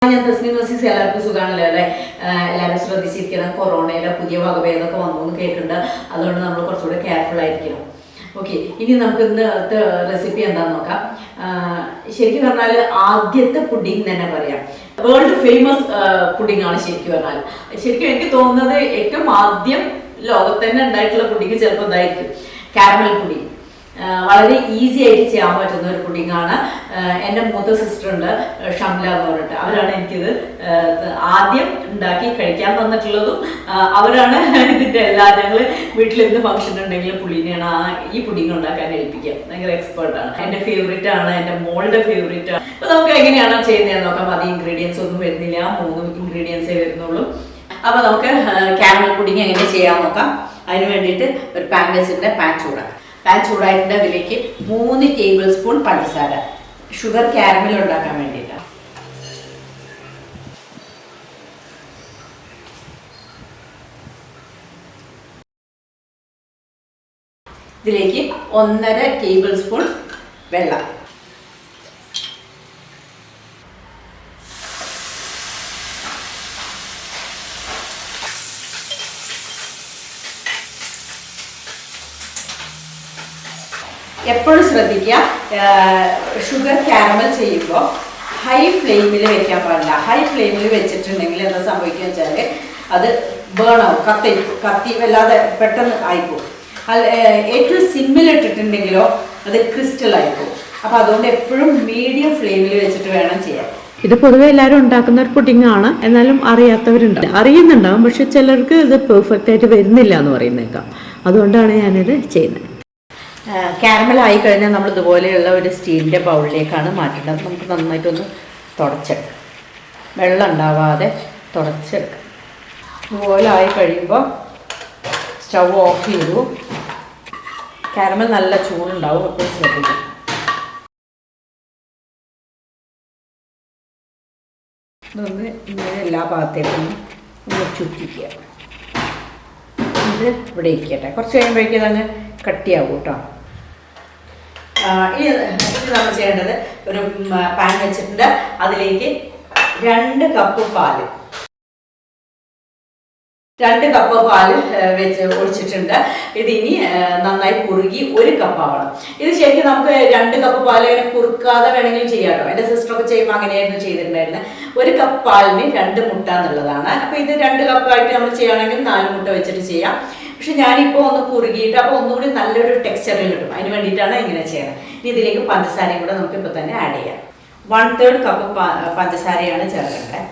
ഞാൻ thesnimazeez എല്ലാവർക്കും സുഖമാണല്ലോ അല്ലേ? എല്ലാവരും ശ്രദ്ധിച്ചിരിക്കണം. കൊറോണയുടെ പുതിയ വകഭേദമൊക്കെ വന്നു എന്ന് കേട്ടിട്ടുണ്ട്. അതുകൊണ്ട് നമ്മൾ കുറച്ചുകൂടെ കെയർഫുൾ ആയിരിക്കണം. ഓക്കെ, ഇനി നമുക്ക് ഇന്നത്തെ റെസിപ്പി എന്താണെന്ന് നോക്കാം. ശരിക്കും പറഞ്ഞാൽ ആദ്യത്തെ പുഡിംഗ് തന്നെ പറയാം. വേൾഡ് ഫേമസ് പുഡിംഗ് ആണ് ശരിക്കും പറഞ്ഞാൽ. ശരിക്കും എനിക്ക് തോന്നുന്നത് ഏറ്റവും ആദ്യം ലോകത്ത് തന്നെ ഉണ്ടായിട്ടുള്ള പുഡിംഗ് ചിലപ്പോൾ ഇതായിരിക്കും, കാരമൽ പുഡിംഗ്. വളരെ ഈസി ആയിട്ട് ചെയ്യാൻ പറ്റുന്ന ഒരു പുഡിംഗാണ്. എൻ്റെ മൂത്ത സിസ്റ്റർ ഉണ്ട്, ഷംല എന്ന് പറഞ്ഞിട്ട്. അവരാണ് എനിക്കിത് ആദ്യം ഉണ്ടാക്കി കഴിക്കാൻ തന്നിട്ടുള്ളതും. അവരാണ് ഇതിൻ്റെ എല്ലാ, ഞങ്ങൾ വീട്ടിൽ എന്ത് ഫംഗ്ഷൻ ഉണ്ടെങ്കിലും പുള്ളിനെയാണ് ഈ പുഡിംഗ് ഉണ്ടാക്കാൻ ഏൽപ്പിക്കുക. ഭയങ്കര എക്സ്പേർട്ടാണ്. എൻ്റെ ഫേവറേറ്റ് ആണ്, എൻ്റെ മോളുടെ ഫേവറേറ്റ് ആണ്. അപ്പോൾ നമുക്ക് എങ്ങനെയാണ് ചെയ്യുന്നതെന്ന് നോക്കാം. അത് ഇൻഗ്രീഡിയൻസ് ഒന്നും വരുന്നില്ല, 3 ഇൻഗ്രീഡിയൻസേ വരുന്നുള്ളൂ. അപ്പോൾ നമുക്ക് കാരമൽ പുഡിംഗ് എങ്ങനെ ചെയ്യാൻ നോക്കാം. അതിന് വേണ്ടിയിട്ട് ഒരു പാൻ വെച്ചിട്ട് പാൻ ചൂടായിട്ട് അതിലേക്ക് 3 ടേബിൾ സ്പൂൺ പഞ്ചസാര, ഷുഗർ കാരമൽ ഉണ്ടാക്കാൻ വേണ്ടിയിട്ടാണ്. ഇതിലേക്ക് 1.5 ടേബിൾ സ്പൂൺ വെള്ളം, എപ്പോഴും ശ്രദ്ധിക്കുക, ഷുഗർ കാരമൽ ചെയ്യുമ്പോൾ ഹൈ ഫ്ലെയിമിൽ വെക്കാൻ പാടില്ല. ഹൈ ഫ്ലെയിമിൽ വെച്ചിട്ടുണ്ടെങ്കിൽ എന്താ സംഭവിക്കുക വെച്ചാൽ അത് ബേൺ ആവും, കത്തി വല്ലാതെ പെട്ടെന്ന് ആയിപ്പോവും. ഏറ്റവും സിമ്മിൽ ഇട്ടിട്ടുണ്ടെങ്കിലോ അത് ക്രിസ്റ്റൽ ആയിപ്പോവും. അപ്പോൾ അതുകൊണ്ട് എപ്പോഴും മീഡിയം ഫ്ലെയിമിൽ വെച്ചിട്ട് വേണം ചെയ്യാൻ. ഇത് പൊതുവെ എല്ലാവരും ഉണ്ടാക്കുന്ന ഒരു പുഡിംഗ് ആണ്. എന്നാലും അറിയാത്തവരുണ്ട്, അറിയുന്നുണ്ടാവും. പക്ഷെ ചിലർക്ക് ഇത് പെർഫെക്റ്റ് ആയിട്ട് വരുന്നില്ല എന്ന് പറയുന്നേക്കാം. അതുകൊണ്ടാണ് ഞാനിത് ചെയ്യുന്നത്. കാരമൽ ആയി കഴിഞ്ഞാൽ നമ്മൾ ഇതുപോലെയുള്ള ഒരു സ്റ്റീലിൻ്റെ ബൗളിലേക്കാണ് മാറ്റേണ്ടത്. നമുക്ക് നന്നായിട്ടൊന്ന് തുടച്ചെടുക്കാം, വെള്ളം ഉണ്ടാവാതെ തുടച്ചെടുക്കാം. ഇതുപോലെ ആയി കഴിയുമ്പോൾ സ്റ്റൗ ഓഫ് ചെയ്തു. കാരമൽ നല്ല ചൂടുണ്ടാവും, അപ്പോൾ ശ്രദ്ധിക്കും. ഇതൊന്ന് ഇങ്ങനെ എല്ലാ ഭാഗത്തേക്കും ഒന്ന് ചുറ്റിക്കുക. ഇത് ഇവിടെ ഇരിക്കട്ടെ. കുറച്ച് കഴിയുമ്പോഴേക്കും അതങ്ങ് കട്ടിയാവും കേട്ടോ. ഇനി നമ്മൾ ചെയ്യേണ്ടത്, ഒരു പാൻ വെച്ചിട്ടുണ്ട്, അതിലേക്ക് 2 കപ്പ് പാല് വെച്ച് ഒഴിച്ചിട്ടുണ്ട്. ഇതിനി നന്നായി കുറുകി 1 കപ്പ് ആവണം. ഇത് ശരിക്കും നമുക്ക് 2 കപ്പ് പാല് ഇങ്ങനെ കുറുക്കാതെ വേണമെങ്കിലും ചെയ്യാം കേട്ടോ. എൻ്റെ സിസ്റ്ററൊക്കെ ചെയ്യുമ്പോൾ അങ്ങനെയായിരുന്നു ചെയ്തിട്ടുണ്ടായിരുന്നത്. 1 കപ്പ് പാലിന് 2 മുട്ട എന്നുള്ളതാണ്. അപ്പോൾ ഇത് 2 കപ്പായിട്ട് നമ്മൾ ചെയ്യുകയാണെങ്കിൽ 4 മുട്ട വെച്ചിട്ട് ചെയ്യാം. പക്ഷെ ഞാനിപ്പോൾ ഒന്ന് കുറുകിയിട്ട് അപ്പോൾ ഒന്നുകൂടി നല്ലൊരു ടെക്സ്ചറിൽ കിട്ടും. അതിന് വേണ്ടിയിട്ടാണ് ഇങ്ങനെ ചെയ്യുന്നത്. ഇനി ഇതിലേക്ക് പഞ്ചസാരയും കൂടെ നമുക്ക് ഇപ്പോൾ തന്നെ ആഡ് ചെയ്യാം. 1/3 കപ്പ് പഞ്ചസാരയാണ് ചേർക്കേണ്ടത്.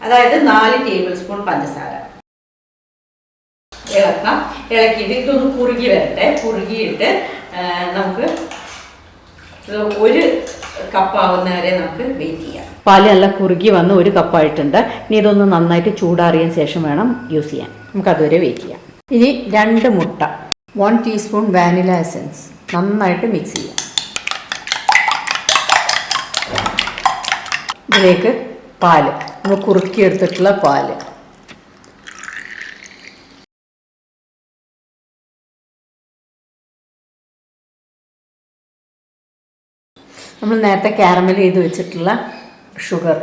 അതായത് 4 ടേബിൾ സ്പൂൺ പഞ്ചസാര. ഇളക്കിയിട്ട് ഇതൊന്ന് കുറുകി വരട്ടെ. കുറുകിയിട്ട് നമുക്ക് 1 കപ്പ് ആവുന്നവരെ നമുക്ക് വെയിറ്റ് ചെയ്യാം. പാല് നല്ല കുറുകി വന്ന് 1 കപ്പായിട്ടുണ്ട്. ഇനി ഇതൊന്ന് നന്നായിട്ട് ചൂടാറിയതിന് ശേഷം വേണം യൂസ് ചെയ്യാൻ. നമുക്കതുവരെ വെയിറ്റ് ചെയ്യാം. ഇനി 2 മുട്ട, 1 ടീസ്പൂൺ വാനില എസൻസ് നന്നായിട്ട് മിക്സ് ചെയ്യാം. ഇതിലേക്ക് പാല്, നമ്മൾ കുറുക്കിയെടുത്തിട്ടുള്ള പാല്. നമ്മൾ നേരത്തെ കാരമൽ ചെയ്ത് വെച്ചിട്ടുള്ള ഷുഗർ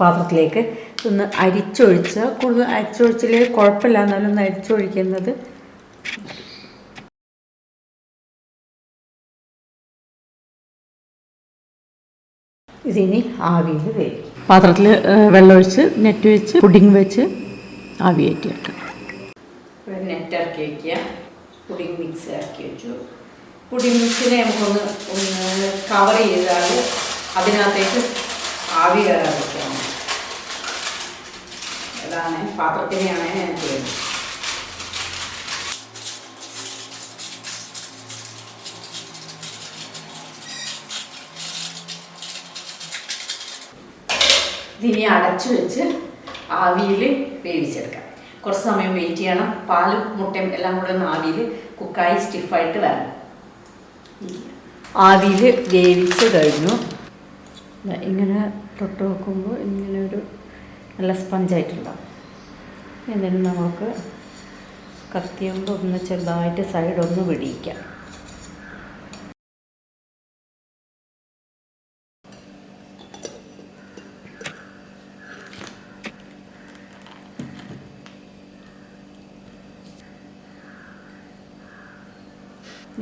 പാത്രത്തിലേക്ക് ഒന്ന് അരിച്ചൊഴിച്ച്, കൂടുതൽ അരിച്ചൊഴിച്ചില്ലെങ്കിൽ കുഴപ്പമില്ല, എന്നാലും ഒന്ന് അരിച്ചൊഴിക്കുന്നത്. ഇതിനി ആവിയിൽ വേവിക്കും. പാത്രത്തിൽ വെള്ളമൊഴിച്ച് നെറ്റ് വെച്ച് പുഡിംഗ് വെച്ച് ആവി കയറ്റി വെക്കാം. നെറ്റ് ഇറക്കി വയ്ക്കുക. പുഡിംഗ് മിക്സ് ഇറക്കി വെച്ചു. പുഡിംഗ് മിക്സിനെ നമുക്കൊന്ന് കവർ ചെയ്താൽ അതിനകത്തേക്ക് ആവി കയറാൻ വയ്ക്കാം. അതാണ് പാത്രത്തിനെയാണ് ഞാൻ ചെയ്യുന്നത്. ഇതിനെ അടച്ചു വെച്ച് ആവിയിൽ വേവിച്ചെടുക്കാം. കുറച്ച് സമയം വെയിറ്റ് ചെയ്യണം. പാലും മുട്ടയും എല്ലാം കൂടെ ഒന്ന് ആവിയിൽ കുക്കായി സ്റ്റിഫായിട്ട് വരണം. ആവിയിൽ വേവിച്ച് കഴിഞ്ഞു. ഇങ്ങനെ തൊട്ട് നോക്കുമ്പോൾ ഇങ്ങനെ ഒരു നല്ല സ്പഞ്ചായിട്ടുണ്ടാവും. എന്നിട്ട് നമുക്ക് കത്തിയുമ്പോൾ ഒന്ന് ചെറുതായിട്ട് സൈഡൊന്ന് പിടിയിക്കാം.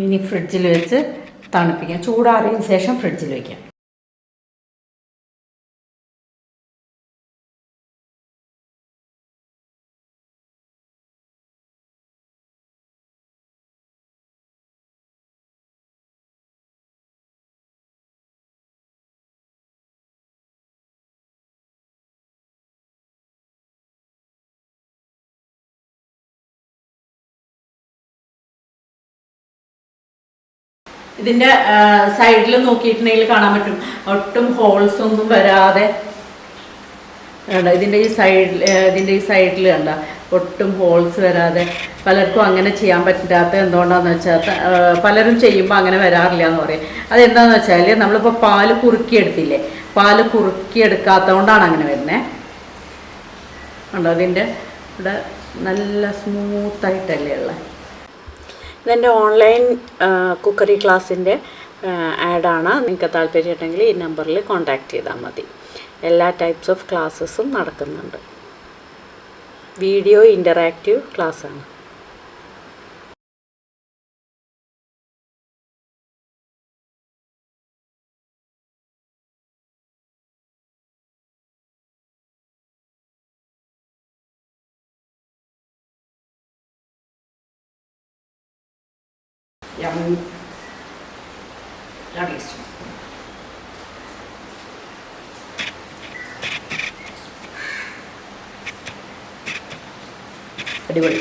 ഇനി ഫ്രിഡ്ജിൽ വെച്ച് തണുപ്പിക്കാം. ചൂടാറിയതിന് ശേഷം ഫ്രിഡ്ജിൽ വയ്ക്കാം. ഇതിൻ്റെ സൈഡിൽ നോക്കിയിട്ടുണ്ടെങ്കിൽ കാണാൻ പറ്റും ഒട്ടും ഹോൾസ് ഒന്നും വരാതെ. ഇതിൻ്റെ ഈ സൈഡിൽ കണ്ട ഒട്ടും ഹോൾസ് വരാതെ. പലർക്കും അങ്ങനെ ചെയ്യാൻ പറ്റാത്ത എന്തുകൊണ്ടാണെന്ന് വെച്ചാൽ പലരും ചെയ്യുമ്പോൾ അങ്ങനെ വരാറില്ല എന്ന് പറയും. അതെന്താണെന്ന് വെച്ചാൽ നമ്മളിപ്പോൾ പാല് കുറുക്കിയെടുത്തില്ലേ, പാല് കുറുക്കിയെടുക്കാത്തതുകൊണ്ടാണ് അങ്ങനെ വരുന്നത്. ഉണ്ടോ അതിൻ്റെ ഇവിടെ നല്ല സ്മൂത്തായിട്ടല്ലേ ഉള്ളത്. ഇതെൻ്റെ ഓൺലൈൻ കുക്കറി ക്ലാസ്സിൻ്റെ ആഡാണ്. നിങ്ങൾക്ക് താല്പര്യമുണ്ടെങ്കിൽ ഈ നമ്പറിൽ കോൺടാക്റ്റ് ചെയ്താൽ മതി. എല്ലാ ടൈപ്സ് ഓഫ് ക്ലാസ്സസും നടക്കുന്നുണ്ട്. വീഡിയോ ഇൻ്ററാക്റ്റീവ് ക്ലാസ്സാണ്. Yummy. Taste. അടിപൊളി.